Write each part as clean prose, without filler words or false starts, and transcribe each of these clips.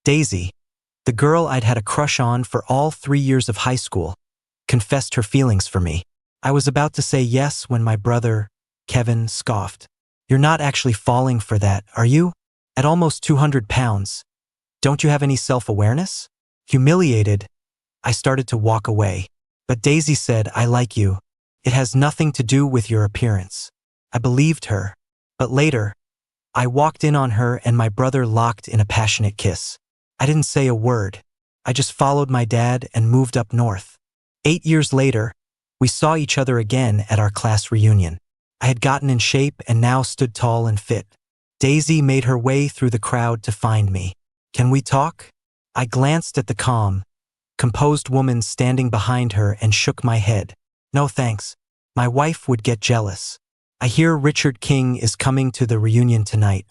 Daisy, the girl I'd had a crush on for all 3 years of high school, confessed her feelings for me. I was about to say yes when my brother, Kevin, scoffed. "You're not actually falling for that, are you? At almost 200 pounds. Don't you have any self-awareness?" Humiliated, I started to walk away. But Daisy said, "I like you. It has nothing to do with your appearance." I believed her. But later, I walked in on her and my brother locked in a passionate kiss. I didn't say a word. I just followed my dad and moved up north. 8 years later, we saw each other again at our class reunion. I had gotten in shape and now stood tall and fit. Daisy made her way through the crowd to find me. "Can we talk?" I glanced at the calm, composed woman standing behind her and shook my head. "No thanks. My wife would get jealous. I hear Richard King is coming to the reunion tonight.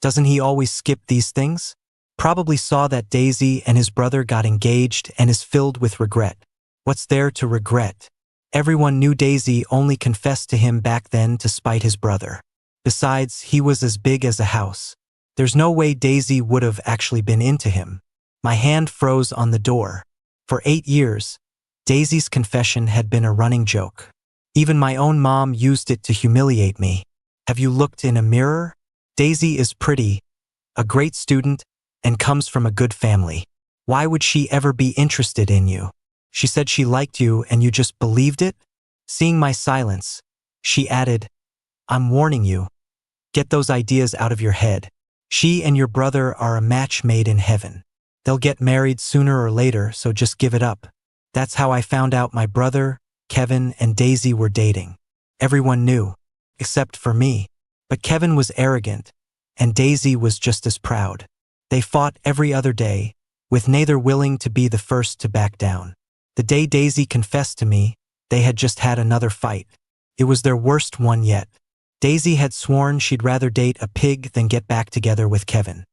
Doesn't he always skip these things?" Probably saw that Daisy and his brother got engaged and is filled with regret. What's there to regret? Everyone knew Daisy only confessed to him back then to spite his brother. Besides, he was as big as a house. There's no way Daisy would have actually been into him. My hand froze on the door. For 8 years, Daisy's confession had been a running joke. Even my own mom used it to humiliate me. "Have you looked in a mirror? Daisy is pretty, a great student, and comes from a good family. Why would she ever be interested in you? She said she liked you and you just believed it?" Seeing my silence, she added, "I'm warning you. Get those ideas out of your head. She and your brother are a match made in heaven. They'll get married sooner or later, so just give it up." That's how I found out my brother, Kevin, and Daisy were dating. Everyone knew, except for me. But Kevin was arrogant, and Daisy was just as proud. They fought every other day, with neither willing to be the first to back down. The day Daisy confessed to me, they had just had another fight. It was their worst one yet. Daisy had sworn she'd rather date a pig than get back together with Kevin.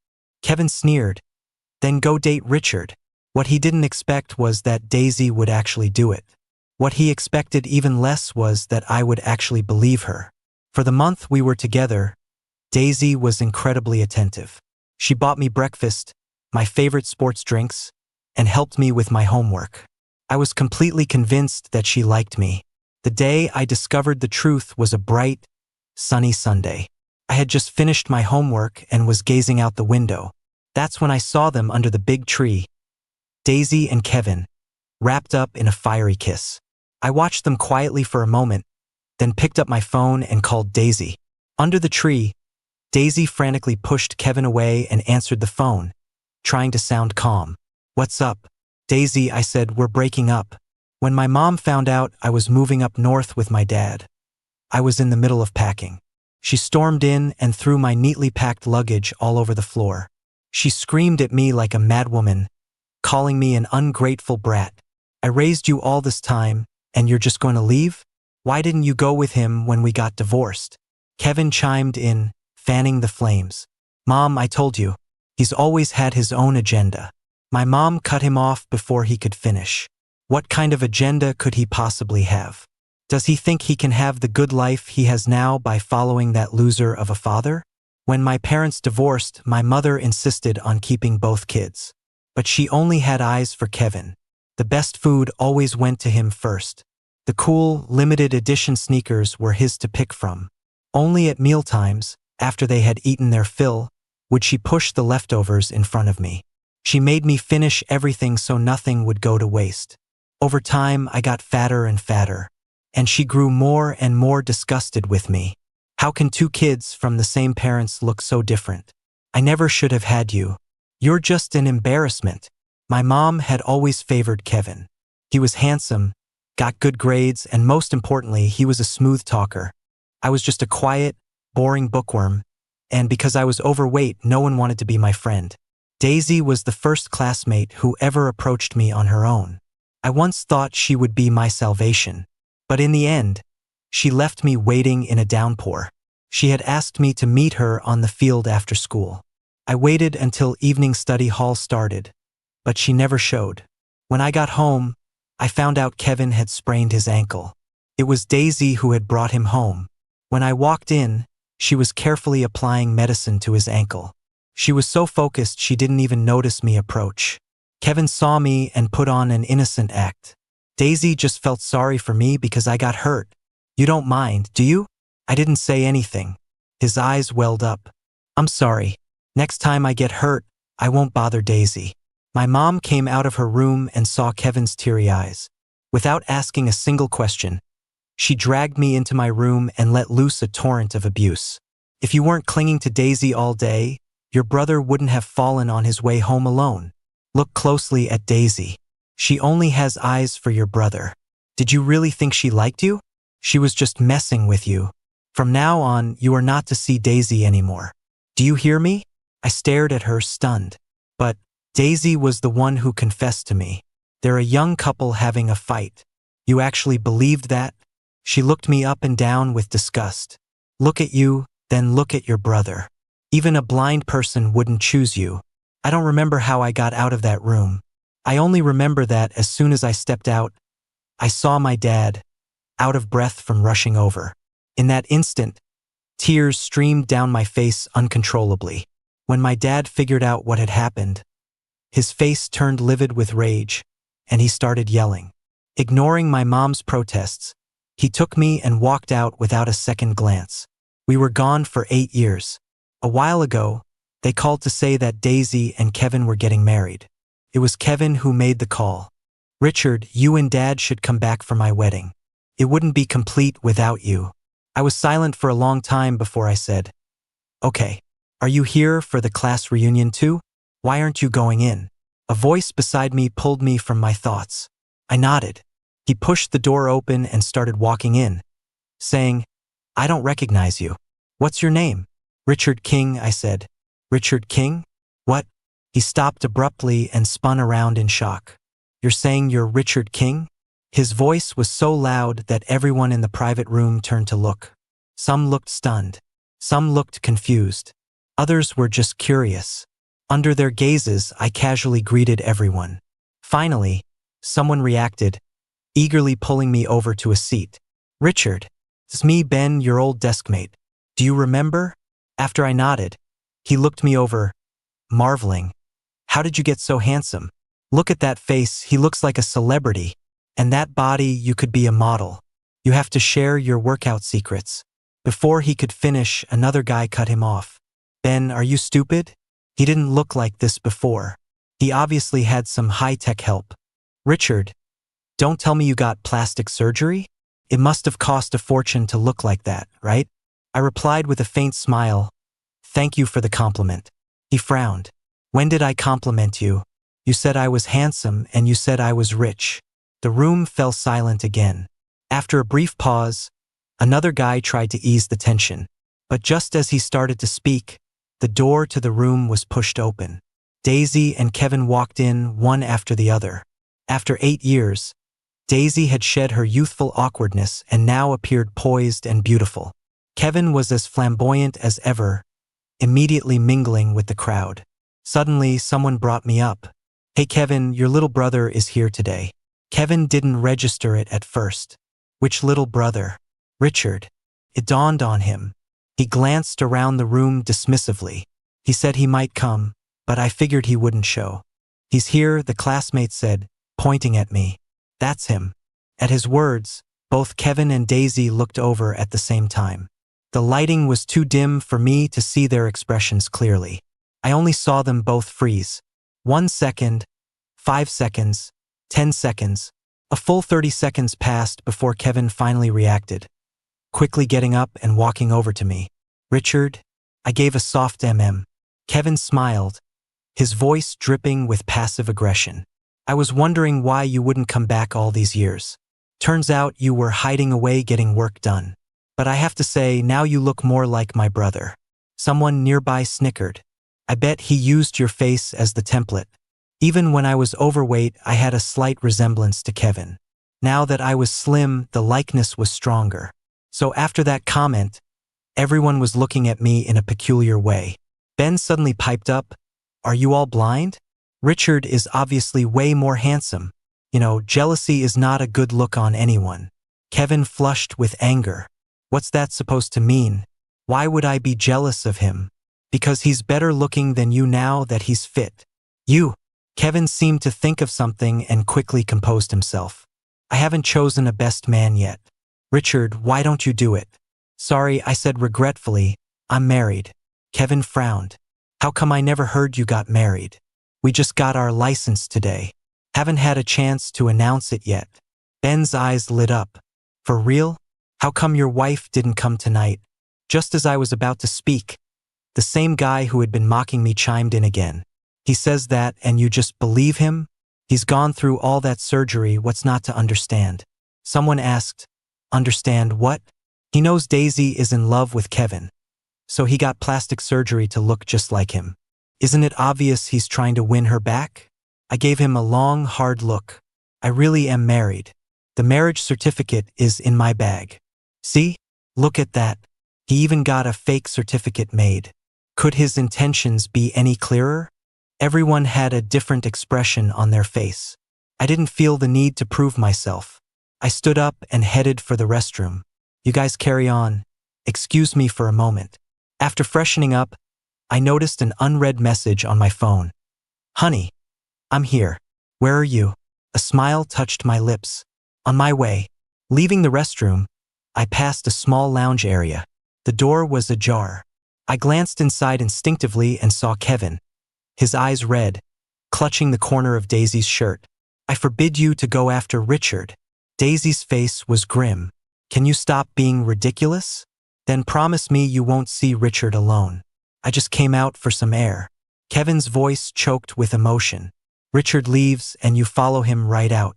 Kevin sneered, "Then go date Richard." What he didn't expect was that Daisy would actually do it. What he expected even less was that I would actually believe her. For the month we were together, Daisy was incredibly attentive. She bought me breakfast, my favorite sports drinks, and helped me with my homework. I was completely convinced that she liked me. The day I discovered the truth was a bright, sunny Sunday. I had just finished my homework and was gazing out the window. That's when I saw them under the big tree, Daisy and Kevin, wrapped up in a fiery kiss. I watched them quietly for a moment, then picked up my phone and called Daisy. Under the tree, Daisy frantically pushed Kevin away and answered the phone, trying to sound calm. "What's up?" "Daisy," I said, "we're breaking up." When my mom found out I was moving up north with my dad, I was in the middle of packing. She stormed in and threw my neatly packed luggage all over the floor. She screamed at me like a madwoman, calling me an ungrateful brat. "I raised you all this time, and you're just going to leave? Why didn't you go with him when we got divorced?" Kevin chimed in, fanning the flames. "Mom, I told you, he's always had his own agenda." My mom cut him off before he could finish. What kind of agenda could he possibly have? Does he think he can have the good life he has now by following that loser of a father? When my parents divorced, my mother insisted on keeping both kids. But she only had eyes for Kevin. The best food always went to him first. The cool, limited edition sneakers were his to pick from. Only at mealtimes, after they had eaten their fill, would she push the leftovers in front of me. She made me finish everything so nothing would go to waste. Over time, I got fatter and fatter, and she grew more and more disgusted with me. How can two kids from the same parents look so different? "I never should have had you. You're just an embarrassment." My mom had always favored Kevin. He was handsome, got good grades, and most importantly, he was a smooth talker. I was just a quiet, boring bookworm, and because I was overweight, no one wanted to be my friend. Daisy was the first classmate who ever approached me on her own. I once thought she would be my salvation, but in the end, she left me waiting in a downpour. She had asked me to meet her on the field after school. I waited until evening study hall started, but she never showed. When I got home, I found out Kevin had sprained his ankle. It was Daisy who had brought him home. When I walked in, she was carefully applying medicine to his ankle. She was so focused she didn't even notice me approach. Kevin saw me and put on an innocent act. Daisy just felt sorry for me because I got hurt. You don't mind, do you? I didn't say anything. His eyes welled up. I'm sorry. Next time I get hurt, I won't bother Daisy. My mom came out of her room and saw Kevin's teary eyes. Without asking a single question, she dragged me into my room and let loose a torrent of abuse. If you weren't clinging to Daisy all day, your brother wouldn't have fallen on his way home alone. Look closely at Daisy. She only has eyes for your brother. Did you really think she liked you? She was just messing with you. From now on, you are not to see Daisy anymore. Do you hear me? I stared at her, stunned. But Daisy was the one who confessed to me. They're a young couple having a fight. You actually believed that? She looked me up and down with disgust. Look at you, then look at your brother. Even a blind person wouldn't choose you. I don't remember how I got out of that room. I only remember that as soon as I stepped out, I saw my dad, out of breath from rushing over. In that instant, tears streamed down my face uncontrollably. When my dad figured out what had happened, his face turned livid with rage, and he started yelling. Ignoring my mom's protests, he took me and walked out without a second glance. We were gone for 8 years. A while ago, they called to say that Daisy and Kevin were getting married. It was Kevin who made the call. Richard, you and Dad should come back for my wedding. It wouldn't be complete without you. I was silent for a long time before I said, Okay, are you here for the class reunion too? Why aren't you going in? A voice beside me pulled me from my thoughts. I nodded. He pushed the door open and started walking in, saying, I don't recognize you. What's your name? Richard King, I said. Richard King? What? He stopped abruptly and spun around in shock. You're saying you're Richard King? His voice was so loud that everyone in the private room turned to look. Some looked stunned. Some looked confused. Others were just curious. Under their gazes, I casually greeted everyone. Finally, someone reacted, eagerly pulling me over to a seat. Richard, it's me, Ben, your old deskmate. Do you remember? After I nodded, he looked me over, marveling. How did you get so handsome? Look at that face, he looks like a celebrity. And that body, you could be a model. You have to share your workout secrets. Before he could finish, another guy cut him off. Ben, are you stupid? He didn't look like this before. He obviously had some high-tech help. Richard, don't tell me you got plastic surgery? It must have cost a fortune to look like that, right? I replied with a faint smile. Thank you for the compliment. He frowned. When did I compliment you? You said I was handsome and you said I was rich. The room fell silent again. After a brief pause, another guy tried to ease the tension. But just as he started to speak, the door to the room was pushed open. Daisy and Kevin walked in, one after the other. After 8 years, Daisy had shed her youthful awkwardness and now appeared poised and beautiful. Kevin was as flamboyant as ever, immediately mingling with the crowd. Suddenly, someone brought me up. Hey Kevin, your little brother is here today. Kevin didn't register it at first. Which little brother? Richard. It dawned on him. He glanced around the room dismissively. He said he might come, but I figured he wouldn't show. He's here, the classmate said, pointing at me. That's him. At his words, both Kevin and Daisy looked over at the same time. The lighting was too dim for me to see their expressions clearly. I only saw them both freeze. 1 second, 5 seconds, 10 seconds. A full 30 seconds passed before Kevin finally reacted, quickly getting up and walking over to me. Richard, I gave a soft Kevin smiled, his voice dripping with passive aggression. I was wondering why you wouldn't come back all these years. Turns out you were hiding away getting work done. But I have to say, now you look more like my brother. Someone nearby snickered. I bet he used your face as the template. Even when I was overweight, I had a slight resemblance to Kevin. Now that I was slim, the likeness was stronger. So after that comment, everyone was looking at me in a peculiar way. Ben suddenly piped up, Are you all blind? Richard is obviously way more handsome. You know, jealousy is not a good look on anyone. Kevin flushed with anger. What's that supposed to mean? Why would I be jealous of him? Because he's better looking than you now that he's fit. You. Kevin seemed to think of something and quickly composed himself. I haven't chosen a best man yet. Richard, why don't you do it? Sorry, I said regretfully. I'm married. Kevin frowned. How come I never heard you got married? We just got our license today. Haven't had a chance to announce it yet. Ben's eyes lit up. For real? How come your wife didn't come tonight? Just as I was about to speak, the same guy who had been mocking me chimed in again. He says that and you just believe him? He's gone through all that surgery, what's not to understand? Someone asked, understand what? He knows Daisy is in love with Kevin. So he got plastic surgery to look just like him. Isn't it obvious he's trying to win her back? I gave him a long, hard look. I really am married. The marriage certificate is in my bag. See? Look at that. He even got a fake certificate made. Could his intentions be any clearer? Everyone had a different expression on their face. I didn't feel the need to prove myself. I stood up and headed for the restroom. You guys carry on. Excuse me for a moment. After freshening up, I noticed an unread message on my phone. Honey, I'm here. Where are you? A smile touched my lips. On my way. Leaving the restroom, I passed a small lounge area. The door was ajar. I glanced inside instinctively and saw Kevin. His eyes red, clutching the corner of Daisy's shirt. I forbid you to go after Richard. Daisy's face was grim. Can you stop being ridiculous? Then promise me you won't see Richard alone. I just came out for some air. Kevin's voice choked with emotion. Richard leaves and you follow him right out.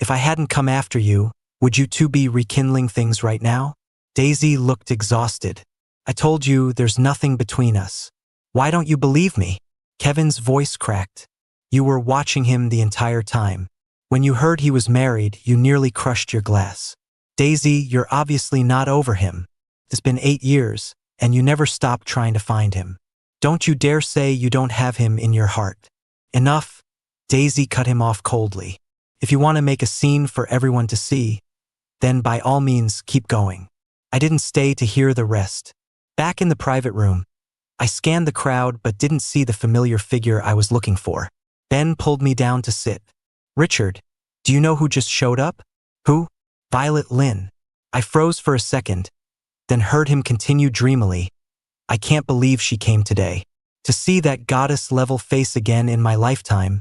If I hadn't come after you, would you two be rekindling things right now? Daisy looked exhausted. I told you there's nothing between us. Why don't you believe me? Kevin's voice cracked. You were watching him the entire time. When you heard he was married, you nearly crushed your glass. Daisy, you're obviously not over him. It's been 8 years, and you never stopped trying to find him. Don't you dare say you don't have him in your heart. Enough. Daisy cut him off coldly. If you want to make a scene for everyone to see, then by all means keep going. I didn't stay to hear the rest. Back in the private room, I scanned the crowd but didn't see the familiar figure I was looking for. Ben pulled me down to sit. Richard, do you know who just showed up? Who? Violet Lynn. I froze for a second, then heard him continue dreamily. I can't believe she came today. To see that goddess-level face again in my lifetime,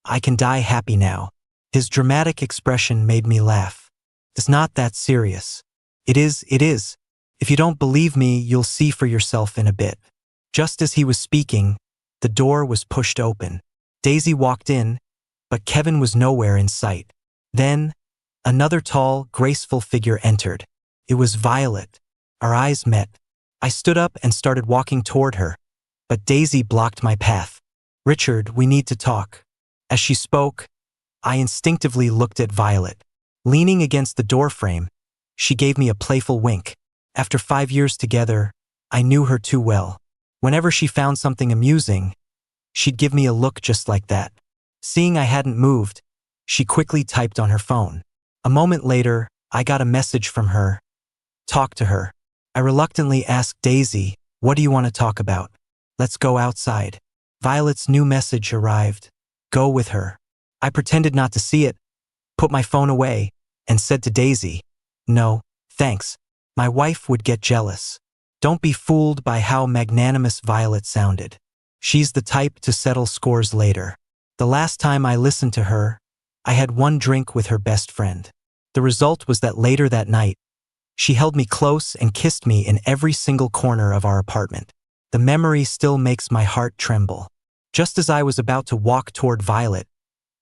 I can die happy now. His dramatic expression made me laugh. It's not that serious. It is. If you don't believe me, you'll see for yourself in a bit. Just as he was speaking, the door was pushed open. Daisy walked in, but Kevin was nowhere in sight. Then, another tall, graceful figure entered. It was Violet. Our eyes met. I stood up and started walking toward her, but Daisy blocked my path. Richard, we need to talk. As she spoke, I instinctively looked at Violet. Leaning against the doorframe, she gave me a playful wink. After 5 years together, I knew her too well. Whenever she found something amusing, she'd give me a look just like that. Seeing I hadn't moved, she quickly typed on her phone. A moment later, I got a message from her. Talk to her. I reluctantly asked Daisy, what do you want to talk about? Let's go outside. Violet's new message arrived. Go with her. I pretended not to see it, put my phone away, and said to Daisy, no, thanks. My wife would get jealous. Don't be fooled by how magnanimous Violet sounded. She's the type to settle scores later. The last time I listened to her, I had one drink with her best friend. The result was that later that night, she held me close and kissed me in every single corner of our apartment. The memory still makes my heart tremble. Just as I was about to walk toward Violet,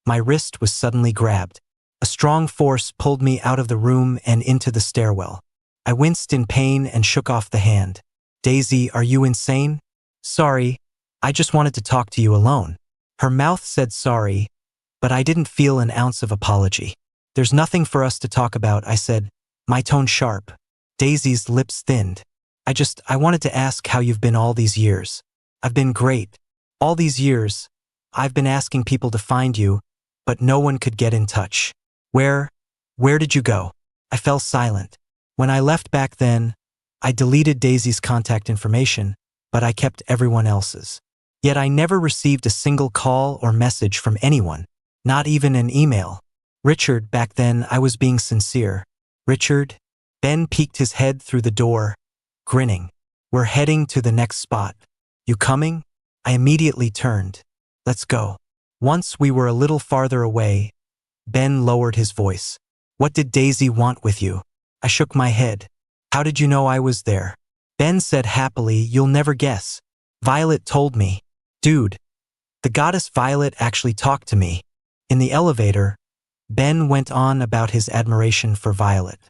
my wrist was suddenly grabbed. A strong force pulled me out of the room and into the stairwell. I winced in pain and shook off the hand. Daisy, are you insane? Sorry, I just wanted to talk to you alone. Her mouth said sorry, but I didn't feel an ounce of apology. There's nothing for us to talk about, I said, my tone sharp. Daisy's lips thinned. I wanted to ask how you've been all these years. I've been great. All these years, I've been asking people to find you, but no one could get in touch. Where did you go? I fell silent. When I left back then, I deleted Daisy's contact information, but I kept everyone else's. Yet I never received a single call or message from anyone, not even an email. Richard, back then I was being sincere. Richard? Ben peeked his head through the door, grinning. We're heading to the next spot. You coming? I immediately turned. Let's go. Once we were a little farther away, Ben lowered his voice. What did Daisy want with you? I shook my head. How did you know I was there? Ben said happily, you'll never guess. Violet told me. Dude, the goddess Violet actually talked to me. In the elevator, Ben went on about his admiration for Violet.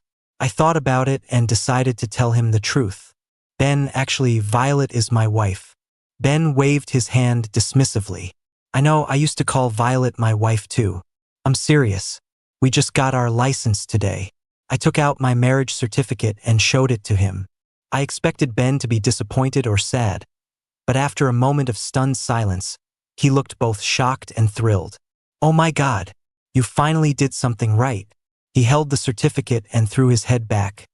I thought about it and decided to tell him the truth. Ben, actually, Violet is my wife. Ben waved his hand dismissively. I know, I used to call Violet my wife too. I'm serious. We just got our license today. I took out my marriage certificate and showed it to him. I expected Ben to be disappointed or sad, but after a moment of stunned silence, he looked both shocked and thrilled. Oh my God, you finally did something right. He held the certificate and threw his head back,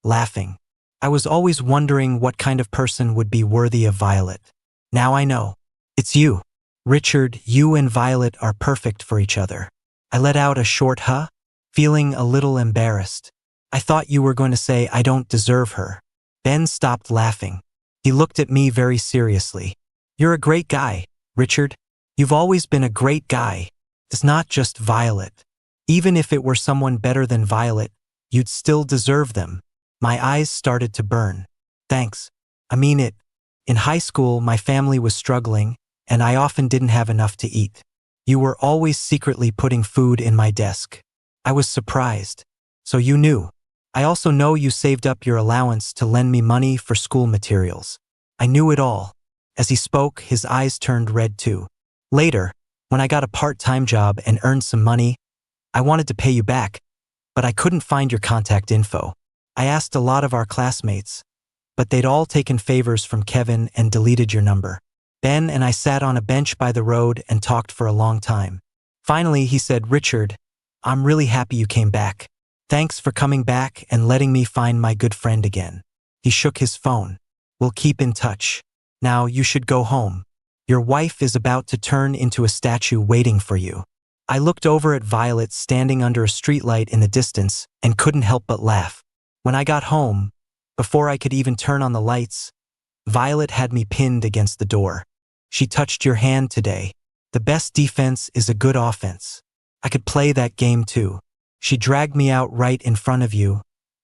laughing. I was always wondering what kind of person would be worthy of Violet. Now I know. It's you. Richard, you and Violet are perfect for each other. I let out a short huh, feeling a little embarrassed. I thought you were going to say I don't deserve her. Ben stopped laughing. He looked at me very seriously. You're a great guy, Richard. You've always been a great guy. It's not just Violet. Even if it were someone better than Violet, you'd still deserve them. My eyes started to burn. Thanks. I mean it. In high school, my family was struggling, and I often didn't have enough to eat. You were always secretly putting food in my desk. I was surprised. So you knew. I also know you saved up your allowance to lend me money for school materials. I knew it all. As he spoke, his eyes turned red too. Later, when I got a part-time job and earned some money, I wanted to pay you back, but I couldn't find your contact info. I asked a lot of our classmates, but they'd all taken favors from Kevin and deleted your number. Ben and I sat on a bench by the road and talked for a long time. Finally, he said, Richard, I'm really happy you came back. Thanks for coming back and letting me find my good friend again. He shook his phone. We'll keep in touch. Now you should go home. Your wife is about to turn into a statue waiting for you. I looked over at Violet standing under a streetlight in the distance and couldn't help but laugh. When I got home, before I could even turn on the lights, Violet had me pinned against the door. She touched your hand today. The best defense is a good offense. I could play that game too. She dragged me out right in front of you,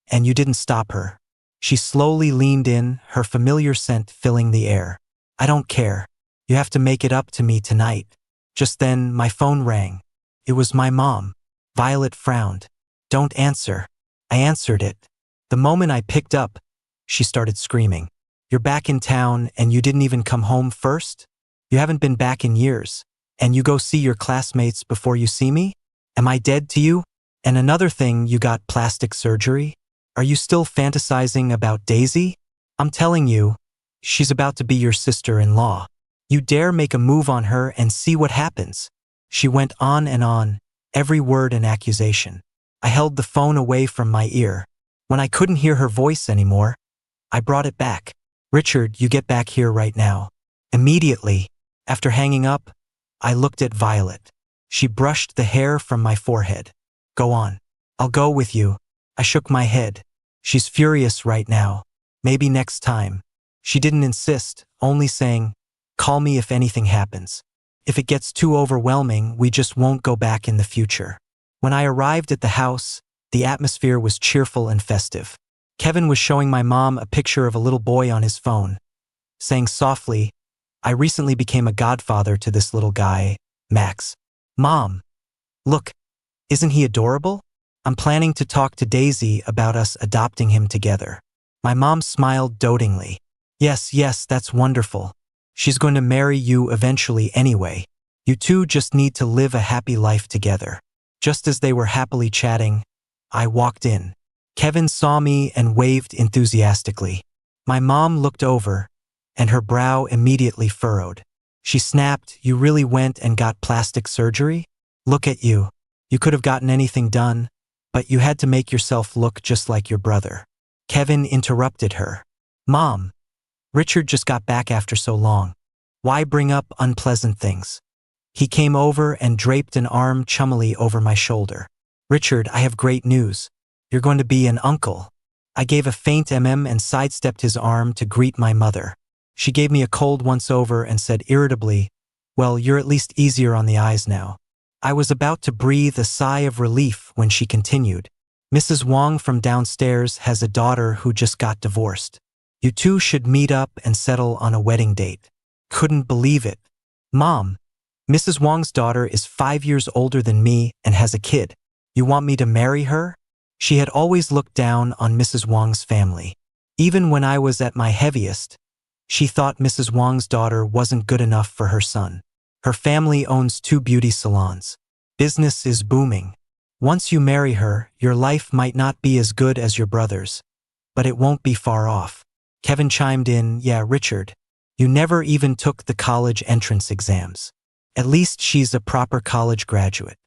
and you didn't stop her. She slowly leaned in, her familiar scent filling the air. I don't care. You have to make it up to me tonight. Just then, my phone rang. It was my mom. Violet frowned. Don't answer. I answered it. The moment I picked up, she started screaming. You're back in town and you didn't even come home first? You haven't been back in years. And you go see your classmates before you see me? Am I dead to you? And another thing, you got plastic surgery? Are you still fantasizing about Daisy? I'm telling you, she's about to be your sister-in-law. You dare make a move on her and see what happens. She went on and on, every word an accusation. I held the phone away from my ear. When I couldn't hear her voice anymore, I brought it back. Richard, you get back here right now. Immediately, after hanging up, I looked at Violet. She brushed the hair from my forehead. Go on. I'll go with you. I shook my head. She's furious right now. Maybe next time. She didn't insist, only saying, call me if anything happens. If it gets too overwhelming, we just won't go back in the future. When I arrived at the house, the atmosphere was cheerful and festive. Kevin was showing my mom a picture of a little boy on his phone, saying softly, I recently became a godfather to this little guy, Max. Mom, look, isn't he adorable? I'm planning to talk to Daisy about us adopting him together. My mom smiled dotingly. Yes, that's wonderful. She's going to marry you eventually anyway. You two just need to live a happy life together. Just as they were happily chatting, I walked in. Kevin saw me and waved enthusiastically. My mom looked over, and her brow immediately furrowed. She snapped, you really went and got plastic surgery? Look at you. You could have gotten anything done, but you had to make yourself look just like your brother. Kevin interrupted her. Mom, Richard just got back after so long. Why bring up unpleasant things? He came over and draped an arm chummily over my shoulder. Richard, I have great news. You're going to be an uncle. I gave a faint and sidestepped his arm to greet my mother. She gave me a cold once-over and said irritably, well, you're at least easier on the eyes now. I was about to breathe a sigh of relief when she continued. Mrs. Wong from downstairs has a daughter who just got divorced. You two should meet up and settle on a wedding date. Couldn't believe it. Mom, Mrs. Wong's daughter is 5 years older than me and has a kid. You want me to marry her? She had always looked down on Mrs. Wong's family. Even when I was at my heaviest, she thought Mrs. Wong's daughter wasn't good enough for her son. Her family owns 2 beauty salons. Business is booming. Once you marry her, your life might not be as good as your brother's, but it won't be far off. Kevin chimed in, yeah, Richard, you never even took the college entrance exams. At least she's a proper college graduate.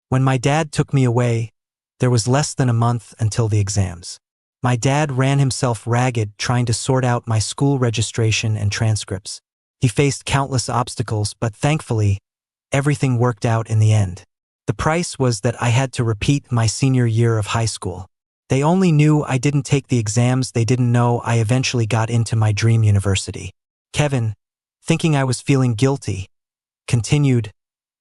When my dad took me away, there was less than a month until the exams. My dad ran himself ragged trying to sort out my school registration and transcripts. He faced countless obstacles, but thankfully, everything worked out in the end. The price was that I had to repeat my senior year of high school. They only knew I didn't take the exams, they didn't know I eventually got into my dream university. Kevin, thinking I was feeling guilty, continued,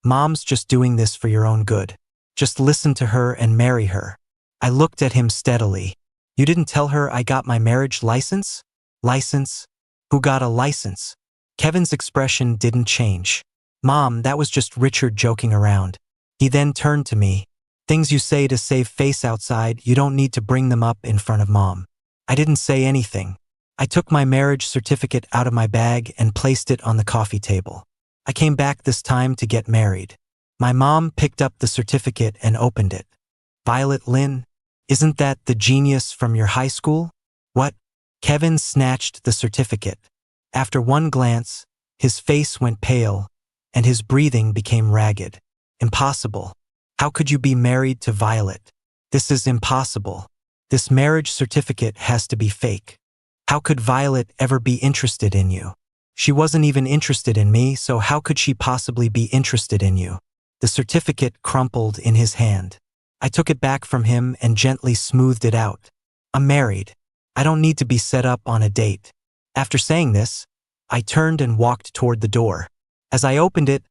Mom's just doing this for your own good. Just listen to her and marry her. I looked at him steadily. You didn't tell her I got my marriage license? License? Who got a license? Kevin's expression didn't change. Mom, that was just Richard joking around. He then turned to me. Things you say to save face outside, you don't need to bring them up in front of Mom. I didn't say anything. I took my marriage certificate out of my bag and placed it on the coffee table. I came back this time to get married. My mom picked up the certificate and opened it. Violet Lynn, isn't that the genius from your high school? What? Kevin snatched the certificate. After one glance, his face went pale, and his breathing became ragged. Impossible. How could you be married to Violet? This is impossible. This marriage certificate has to be fake. How could Violet ever be interested in you? She wasn't even interested in me, so how could she possibly be interested in you? The certificate crumpled in his hand. I took it back from him and gently smoothed it out. I'm married. I don't need to be set up on a date. After saying this, I turned and walked toward the door. As I opened it,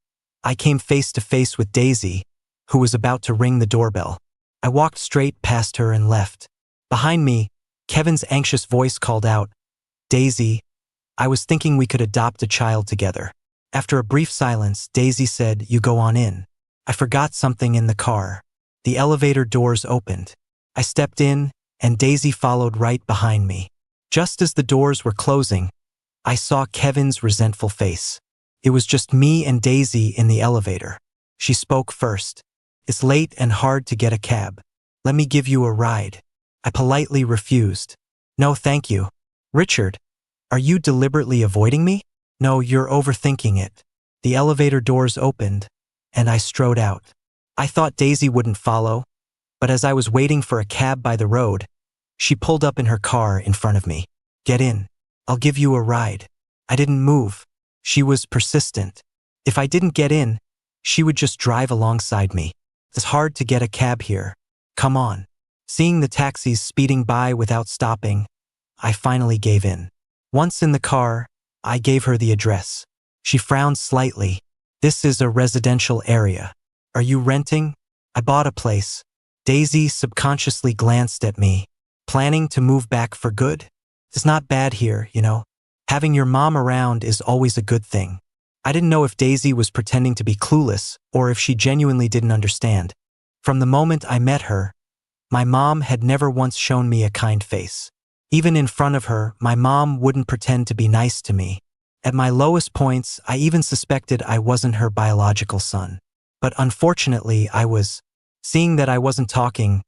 I came face to face with Daisy, who was about to ring the doorbell. I walked straight past her and left. Behind me, Kevin's anxious voice called out, Daisy, I was thinking we could adopt a child together. After a brief silence, Daisy said, you go on in. I forgot something in the car. The elevator doors opened. I stepped in, and Daisy followed right behind me. Just as the doors were closing, I saw Kevin's resentful face. It was just me and Daisy in the elevator. She spoke first. It's late and hard to get a cab. Let me give you a ride. I politely refused. No, thank you. Richard, are you deliberately avoiding me? No, you're overthinking it. The elevator doors opened, and I strode out. I thought Daisy wouldn't follow, but as I was waiting for a cab by the road, she pulled up in her car in front of me. Get in. I'll give you a ride. I didn't move. She was persistent. If I didn't get in, she would just drive alongside me. It's hard to get a cab here. Come on. Seeing the taxis speeding by without stopping, I finally gave in. Once in the car, I gave her the address. She frowned slightly. This is a residential area. Are you renting? I bought a place. Daisy subconsciously glanced at me. Planning to move back for good? It's not bad here, you know. Having your mom around is always a good thing. I didn't know if Daisy was pretending to be clueless or if she genuinely didn't understand. From the moment I met her, my mom had never once shown me a kind face. Even in front of her, my mom wouldn't pretend to be nice to me. At my lowest points, I even suspected I wasn't her biological son. But unfortunately, I was. Seeing that I wasn't talking,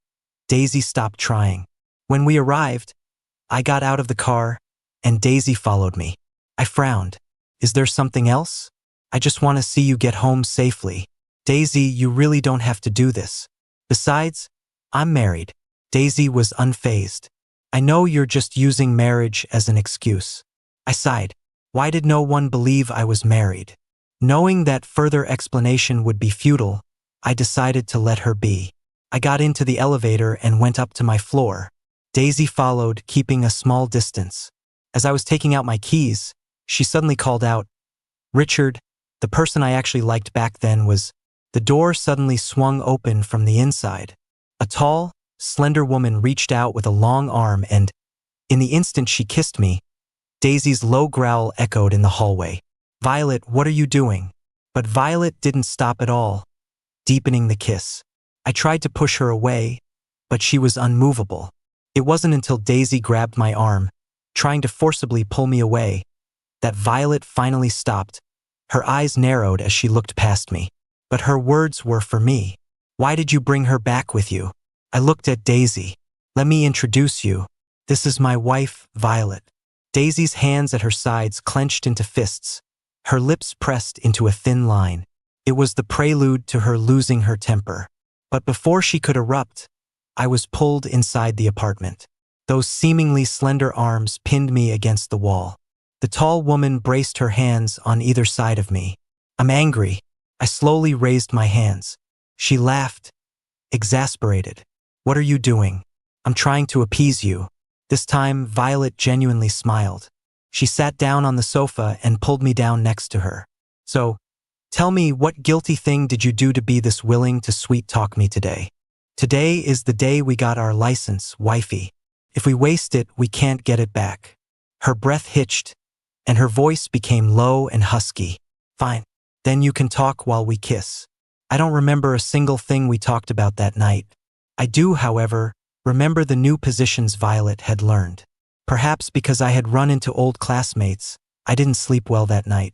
Daisy stopped trying. When we arrived, I got out of the car, and Daisy followed me. I frowned. Is there something else? I just want to see you get home safely. Daisy, you really don't have to do this. Besides, I'm married. Daisy was unfazed. I know you're just using marriage as an excuse. I sighed. Why did no one believe I was married? Knowing that further explanation would be futile, I decided to let her be. I got into the elevator and went up to my floor. Daisy followed, keeping a small distance. As I was taking out my keys, she suddenly called out, "Richard," the person I actually liked back then was. The door suddenly swung open from the inside. A tall, slender woman reached out with a long arm and, in the instant she kissed me, Daisy's low growl echoed in the hallway. "Violet, what are you doing?" But Violet didn't stop at all, deepening the kiss. I tried to push her away, but she was unmovable. It wasn't until Daisy grabbed my arm, trying to forcibly pull me away, that Violet finally stopped. Her eyes narrowed as she looked past me. But her words were for me. "Why did you bring her back with you?" I looked at Daisy. "Let me introduce you. This is my wife, Violet." Daisy's hands at her sides clenched into fists, her lips pressed into a thin line. It was the prelude to her losing her temper. But before she could erupt, I was pulled inside the apartment. Those seemingly slender arms pinned me against the wall. The tall woman braced her hands on either side of me. "I'm angry." I slowly raised my hands. She laughed, exasperated. "What are you doing?" "I'm trying to appease you." This time, Violet genuinely smiled. She sat down on the sofa and pulled me down next to her. "So, tell me, what guilty thing did you do to be this willing to sweet-talk me today?" "Today is the day we got our license, wifey. If we waste it, we can't get it back." Her breath hitched, and her voice became low and husky. "Fine. Then you can talk while we kiss." I don't remember a single thing we talked about that night. I do, however, remember the new positions Violet had learned. Perhaps because I had run into old classmates, I didn't sleep well that night.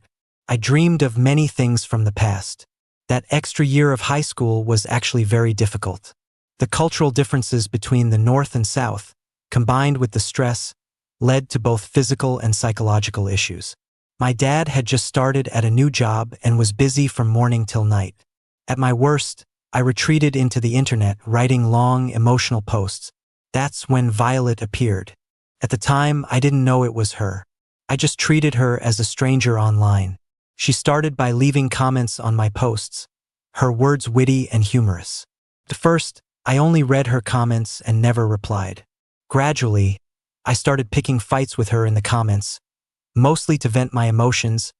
I dreamed of many things from the past. That extra year of high school was actually very difficult. The cultural differences between the North and South, combined with the stress, led to both physical and psychological issues. My dad had just started at a new job and was busy from morning till night. At my worst, I retreated into the internet, writing long, emotional posts. That's when Violet appeared. At the time, I didn't know it was her. I just treated her as a stranger online. She started by leaving comments on my posts, her words witty and humorous. At first, I only read her comments and never replied. Gradually, I started picking fights with her in the comments, mostly to vent my emotions,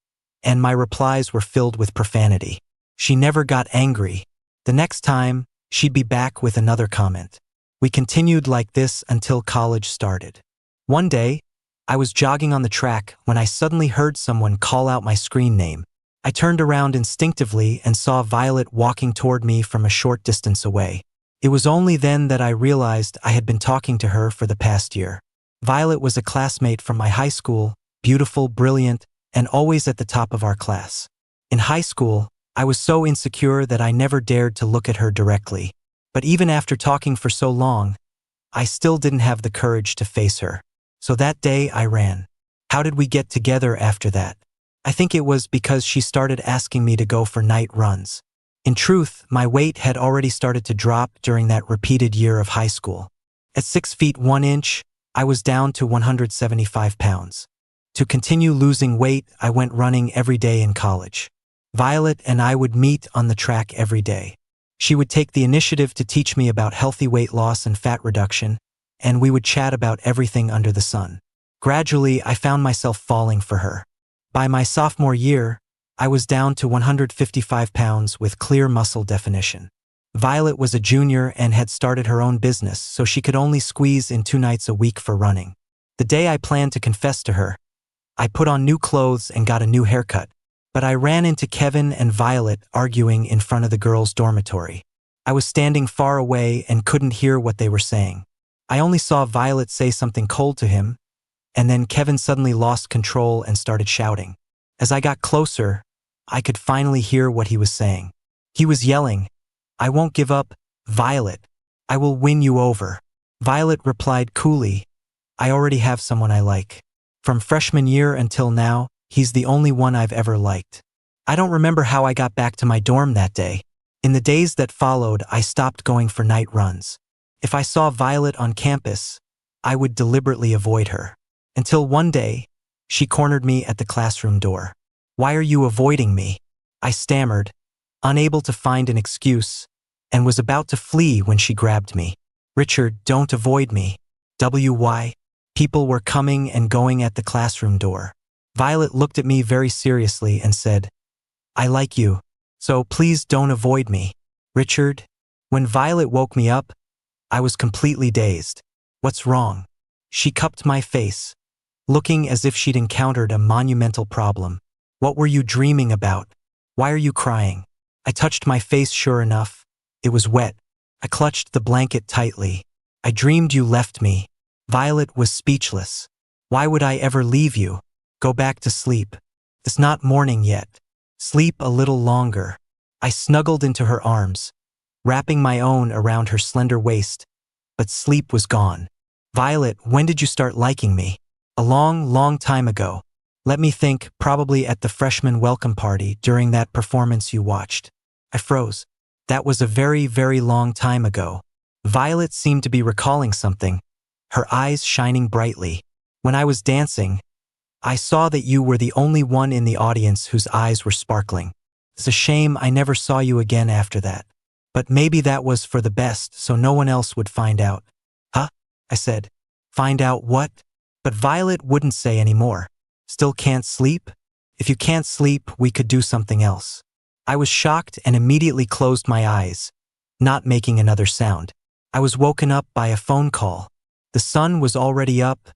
and my replies were filled with profanity. She never got angry. The next time, she'd be back with another comment. We continued like this until college started. One day, I was jogging on the track when I suddenly heard someone call out my screen name. I turned around instinctively and saw Violet walking toward me from a short distance away. It was only then that I realized I had been talking to her for the past year. Violet was a classmate from my high school, beautiful, brilliant, and always at the top of our class. In high school, I was so insecure that I never dared to look at her directly. But even after talking for so long, I still didn't have the courage to face her. So that day I ran. How did we get together after that? I think it was because she started asking me to go for night runs. In truth, my weight had already started to drop during that repeated year of high school. At 6 feet 1 inch, I was down to 175 pounds. To continue losing weight, I went running every day in college. Violet and I would meet on the track every day. She would take the initiative to teach me about healthy weight loss and fat reduction, and we would chat about everything under the sun. Gradually, I found myself falling for her. By my sophomore year, I was down to 155 pounds with clear muscle definition. Violet was a junior and had started her own business, so she could only squeeze in 2 nights a week for running. The day I planned to confess to her, I put on new clothes and got a new haircut. But I ran into Kevin and Violet arguing in front of the girls' dormitory. I was standing far away and couldn't hear what they were saying. I only saw Violet say something cold to him, and then Kevin suddenly lost control and started shouting. As I got closer, I could finally hear what he was saying. He was yelling, "I won't give up, Violet. I will win you over." Violet replied coolly, "I already have someone I like. From freshman year until now, he's the only one I've ever liked." I don't remember how I got back to my dorm that day. In the days that followed, I stopped going for night runs. If I saw Violet on campus, I would deliberately avoid her. Until one day, She cornered me at the classroom door. Why are you avoiding me? I stammered, unable to find an excuse, and was about to flee when she grabbed me. Richard, don't avoid me. Why? People were coming and going at the classroom door. Violet looked at me very seriously and said, I like you, so please don't avoid me. Richard? When Violet woke me up, I was completely dazed. What's wrong? She cupped my face, looking as if she'd encountered a monumental problem. What were you dreaming about? Why are you crying? I touched my face. Sure enough, it was wet. I clutched the blanket tightly. I dreamed you left me. Violet was speechless. Why would I ever leave you? Go back to sleep. It's not morning yet. Sleep a little longer. I snuggled into her arms, wrapping my own around her slender waist, but sleep was gone. Violet, when did you start liking me? A long time ago. Let me think, probably at the freshman welcome party during that performance you watched. I froze. That was a very long time ago. Violet seemed to be recalling something, her eyes shining brightly. When I was dancing, I saw that you were the only one in the audience whose eyes were sparkling. It's a shame I never saw you again after that. But maybe that was for the best, so no one else would find out. Huh? I said. Find out what? But Violet wouldn't say any more. Still can't sleep? If you can't sleep, we could do something else. I was shocked and immediately closed my eyes, not making another sound. I was woken up by a phone call. The sun was already up,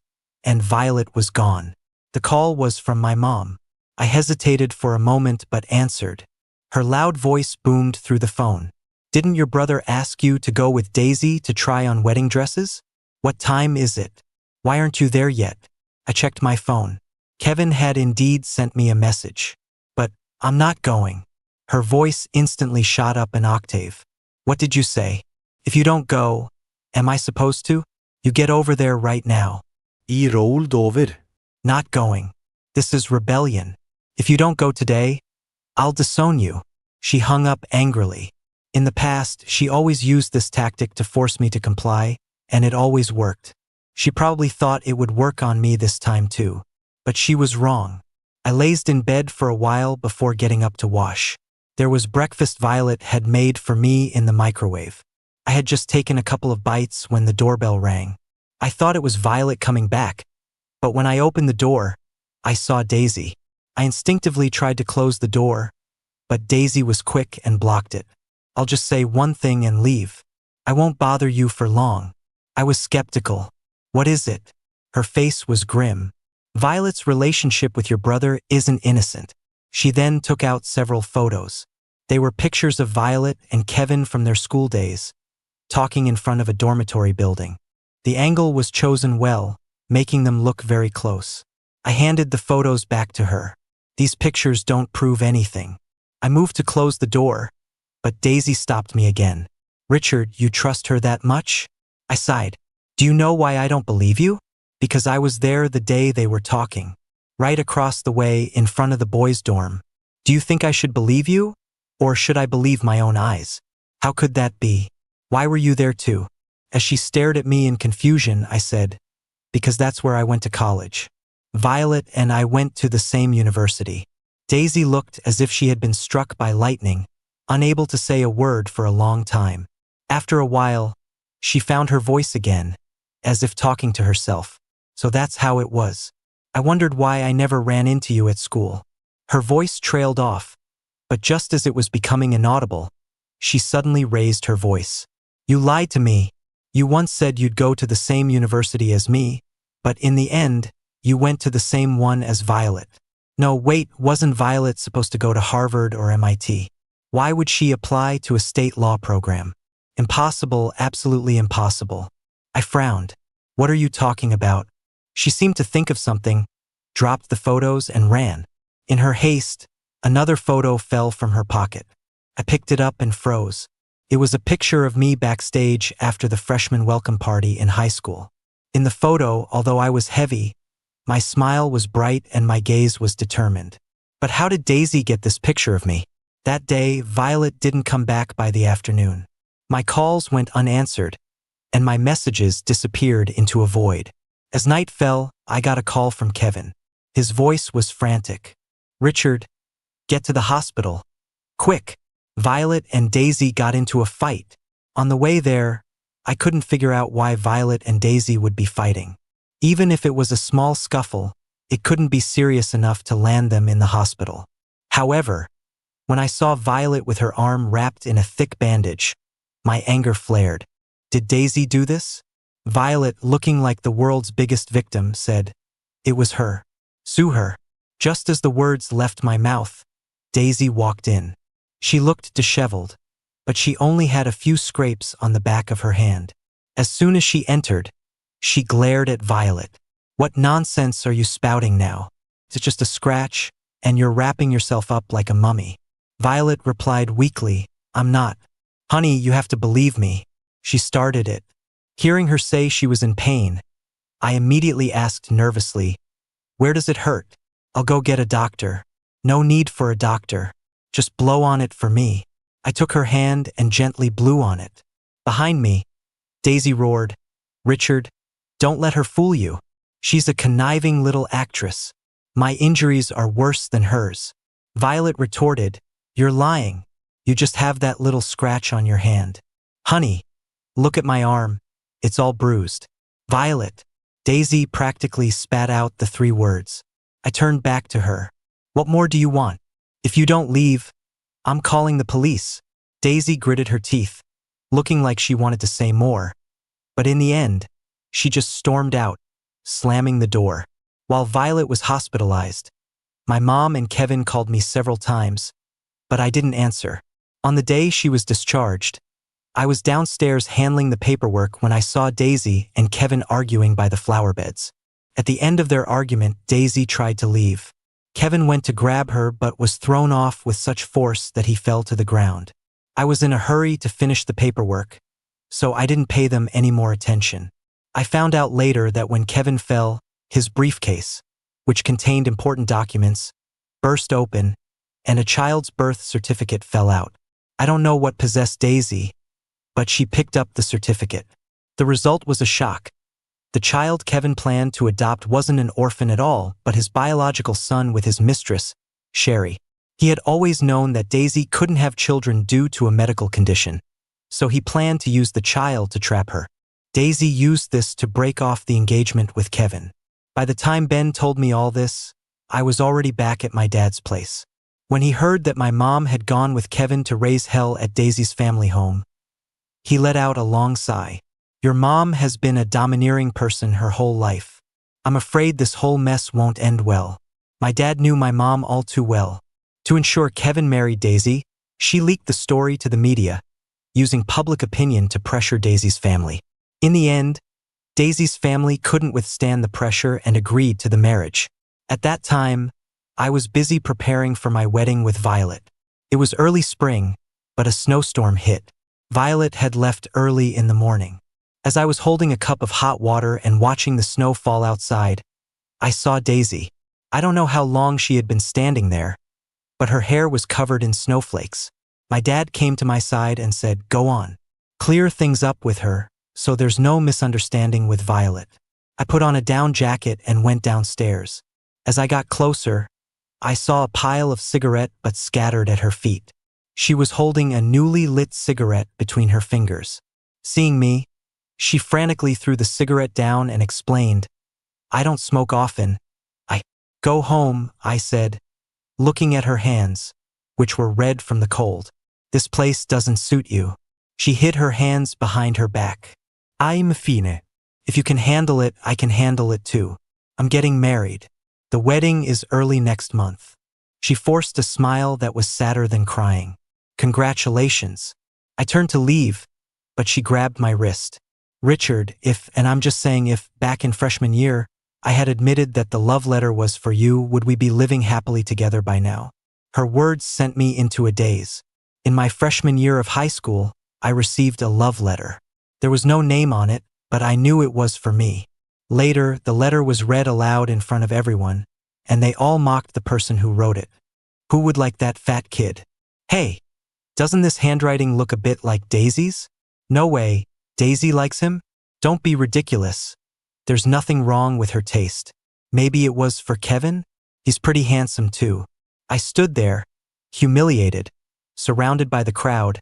and Violet was gone. The call was from my mom. I hesitated for a moment but answered. Her loud voice boomed through the phone. Didn't your brother ask you to go with Daisy to try on wedding dresses? What time is it? Why aren't you there yet? I checked my phone. Kevin had indeed sent me a message. But I'm not going. Her voice instantly shot up an octave. What did you say? If you don't go, am I supposed to? You get over there right now. I rolled over. Not going. This is rebellion. If you don't go today, I'll disown you. She hung up angrily. In the past, she always used this tactic to force me to comply, and it always worked. She probably thought it would work on me this time too. But she was wrong. I lazed in bed for a while before getting up to wash. There was breakfast Violet had made for me in the microwave. I had just taken a couple of bites when the doorbell rang. I thought it was Violet coming back, but when I opened the door, I saw Daisy. I instinctively tried to close the door, but Daisy was quick and blocked it. I'll just say one thing and leave. I won't bother you for long. I was skeptical. What is it? Her face was grim. Violet's relationship with your brother isn't innocent. She then took out several photos. They were pictures of Violet and Kevin from their school days, talking in front of a dormitory building. The angle was chosen well, making them look very close. I handed the photos back to her. These pictures don't prove anything. I moved to close the door, but Daisy stopped me again. Richard, you trust her that much? I sighed. Do you know why I don't believe you? Because I was there the day they were talking, right across the way in front of the boys' dorm. Do you think I should believe you? Or should I believe my own eyes? How could that be? Why were you there too? As she stared at me in confusion, I said, because that's where I went to college. Violet and I went to the same university. Daisy looked as if she had been struck by lightning, unable to say a word for a long time. After a while, she found her voice again, as if talking to herself. So that's how it was. I wondered why I never ran into you at school. Her voice trailed off, but just as it was becoming inaudible, she suddenly raised her voice. You lied to me. You once said you'd go to the same university as me, but in the end, you went to the same one as Violet. No, wait, wasn't Violet supposed to go to Harvard or MIT? Why would she apply to a state law program? Impossible, absolutely impossible. I frowned. What are you talking about? She seemed to think of something, dropped the photos and ran. In her haste, another photo fell from her pocket. I picked it up and froze. It was a picture of me backstage after the freshman welcome party in high school. In the photo, although I was heavy, my smile was bright and my gaze was determined. But how did Daisy get this picture of me? That day, Violet didn't come back by the afternoon. My calls went unanswered, and my messages disappeared into a void. As night fell, I got a call from Kevin. His voice was frantic. "Richard, get to the hospital. Quick!" Violet and Daisy got into a fight. On the way there, I couldn't figure out why Violet and Daisy would be fighting. Even if it was a small scuffle, it couldn't be serious enough to land them in the hospital. However, when I saw Violet with her arm wrapped in a thick bandage, my anger flared. Did Daisy do this? Violet, looking like the world's biggest victim, said, "It was her. Sue her." Just as the words left my mouth, Daisy walked in. She looked disheveled, but she only had a few scrapes on the back of her hand. As soon as she entered, she glared at Violet. "What nonsense are you spouting now? It's just a scratch, and you're wrapping yourself up like a mummy." Violet replied weakly, "I'm not. Honey, you have to believe me." She started it. Hearing her say she was in pain, I immediately asked nervously, "Where does it hurt? I'll go get a doctor." "No need for a doctor. Just blow on it for me." I took her hand and gently blew on it. Behind me, Daisy roared, "Richard, don't let her fool you. She's a conniving little actress. My injuries are worse than hers." Violet retorted, "You're lying. You just have that little scratch on your hand." "Honey, look at my arm. It's all bruised." "Violet." Daisy practically spat out the 3 words. I turned back to her. "What more do you want? If you don't leave, I'm calling the police." Daisy gritted her teeth, looking like she wanted to say more. But in the end, she just stormed out, slamming the door. While Violet was hospitalized, my mom and Kevin called me several times, but I didn't answer. On the day she was discharged, I was downstairs handling the paperwork when I saw Daisy and Kevin arguing by the flower beds. At the end of their argument, Daisy tried to leave. Kevin went to grab her but was thrown off with such force that he fell to the ground. I was in a hurry to finish the paperwork, so I didn't pay them any more attention. I found out later that when Kevin fell, his briefcase, which contained important documents, burst open, and a child's birth certificate fell out. I don't know what possessed Daisy, but she picked up the certificate. The result was a shock. The child Kevin planned to adopt wasn't an orphan at all, but his biological son with his mistress, Sherry. He had always known that Daisy couldn't have children due to a medical condition, so he planned to use the child to trap her. Daisy used this to break off the engagement with Kevin. By the time Ben told me all this, I was already back at my dad's place. When he heard that my mom had gone with Kevin to raise hell at Daisy's family home, he let out a long sigh. "Your mom has been a domineering person her whole life. I'm afraid this whole mess won't end well." My dad knew my mom all too well. To ensure Kevin married Daisy, she leaked the story to the media, using public opinion to pressure Daisy's family. In the end, Daisy's family couldn't withstand the pressure and agreed to the marriage. At that time, I was busy preparing for my wedding with Violet. It was early spring, but a snowstorm hit. Violet had left early in the morning. As I was holding a cup of hot water and watching the snow fall outside, I saw Daisy. I don't know how long she had been standing there, but her hair was covered in snowflakes. My dad came to my side and said, "Go on. Clear things up with her, so there's no misunderstanding with Violet." I put on a down jacket and went downstairs. As I got closer, I saw a pile of cigarette butts scattered at her feet. She was holding a newly lit cigarette between her fingers. Seeing me, she frantically threw the cigarette down and explained, "I don't smoke often. Go home," I said, looking at her hands, which were red from the cold. "This place doesn't suit you." She hid her hands behind her back. "I'm fine. If you can handle it, I can handle it too. I'm getting married. The wedding is early next month." She forced a smile that was sadder than crying. "Congratulations." I turned to leave, but she grabbed my wrist. "Richard, and I'm just saying if, back in freshman year, I had admitted that the love letter was for you, would we be living happily together by now?" Her words sent me into a daze. In my freshman year of high school, I received a love letter. There was no name on it, but I knew it was for me. Later, the letter was read aloud in front of everyone, and they all mocked the person who wrote it. "Who would like that fat kid? Hey, doesn't this handwriting look a bit like Daisy's? No way, Daisy likes him? Don't be ridiculous. There's nothing wrong with her taste." Maybe it was for Kevin? He's pretty handsome too. I stood there, humiliated, surrounded by the crowd,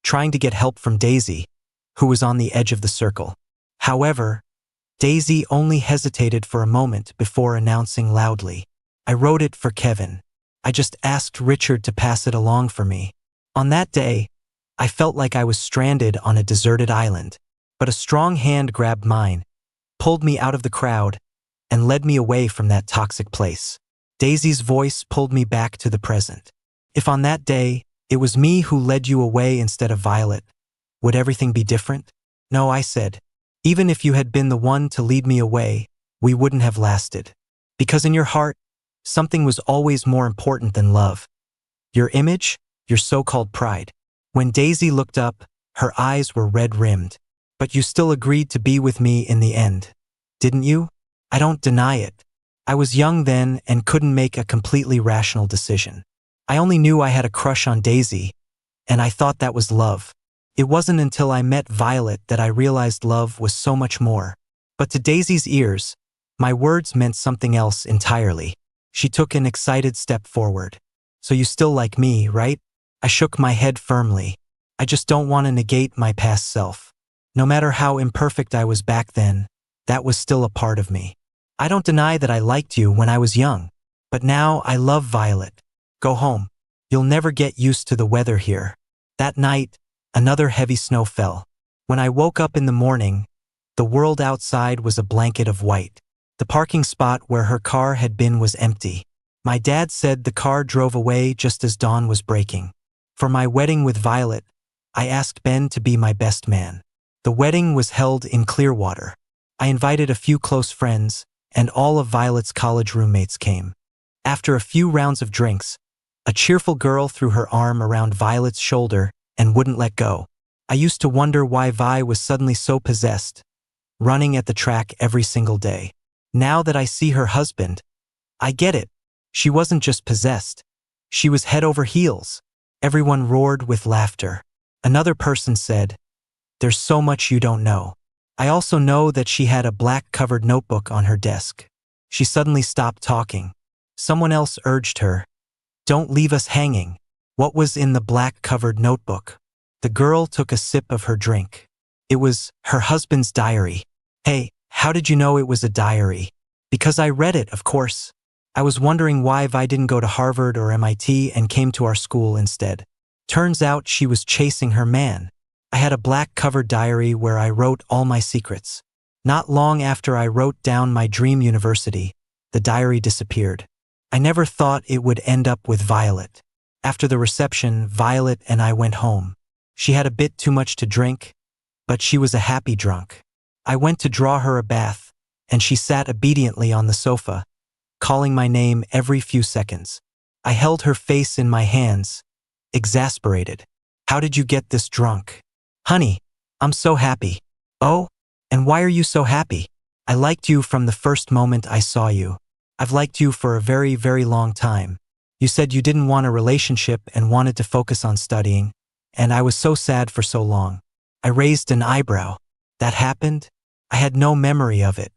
trying to get help from Daisy, who was on the edge of the circle. However, Daisy only hesitated for a moment before announcing loudly, "I wrote it for Kevin. I just asked Richard to pass it along for me." On that day, I felt like I was stranded on a deserted island, but a strong hand grabbed mine, pulled me out of the crowd, and led me away from that toxic place. Daisy's voice pulled me back to the present. If on that day, it was me who led you away instead of Violet, would everything be different? No, I said. Even if you had been the one to lead me away, we wouldn't have lasted. Because in your heart, something was always more important than love. Your image, your so-called pride. When Daisy looked up, her eyes were red-rimmed. But you still agreed to be with me in the end, didn't you? I don't deny it. I was young then and couldn't make a completely rational decision. I only knew I had a crush on Daisy, and I thought that was love. It wasn't until I met Violet that I realized love was so much more. But to Daisy's ears, my words meant something else entirely. She took an excited step forward. "So you still like me, right?" I shook my head firmly. "I just don't want to negate my past self. No matter how imperfect I was back then, that was still a part of me. I don't deny that I liked you when I was young, but now I love Violet. Go home. You'll never get used to the weather here." That night, another heavy snow fell. When I woke up in the morning, the world outside was a blanket of white. The parking spot where her car had been was empty. My dad said the car drove away just as dawn was breaking. For my wedding with Violet, I asked Ben to be my best man. The wedding was held in Clearwater. I invited a few close friends, and all of Violet's college roommates came. After a few rounds of drinks, a cheerful girl threw her arm around Violet's shoulder and wouldn't let go. I used to wonder why Vi was suddenly so possessed, running at the track every single day. Now that I see her husband, I get it. She wasn't just possessed. She was head over heels. Everyone roared with laughter. Another person said, "There's so much you don't know." I also know that she had a black-covered notebook on her desk. She suddenly stopped talking. Someone else urged her, "Don't leave us hanging." What was in the black-covered notebook? The girl took a sip of her drink. It was her husband's diary. "Hey, how did you know it was a diary?" "Because I read it, of course. I was wondering why Vi didn't go to Harvard or MIT and came to our school instead. Turns out she was chasing her man. I had a black-covered diary where I wrote all my secrets. Not long after I wrote down my dream university, the diary disappeared. I never thought it would end up with Violet. After the reception, Violet and I went home. She had a bit too much to drink, but she was a happy drunk. I went to draw her a bath, and she sat obediently on the sofa, calling my name every few seconds. I held her face in my hands, exasperated. "How did you get this drunk?" "Honey, I'm so happy." "Oh? And why are you so happy?" "I liked you from the first moment I saw you. I've liked you for a very, very long time. You said you didn't want a relationship and wanted to focus on studying, and I was so sad for so long." I raised an eyebrow. "That happened? I had no memory of it."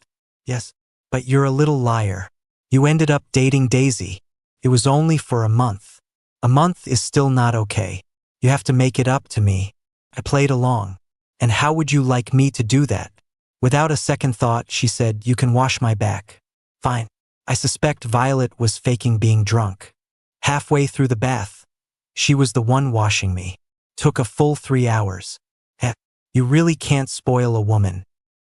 "Yes, but you're a little liar. You ended up dating Daisy. It was only for a month. A month is still not okay. You have to make it up to me." I played along. "And how would you like me to do that?" Without a second thought, she said, "You can wash my back." "Fine." I suspect Violet was faking being drunk. Halfway through the bath, she was the one washing me. Took a full 3 hours. Heck, you really can't spoil a woman.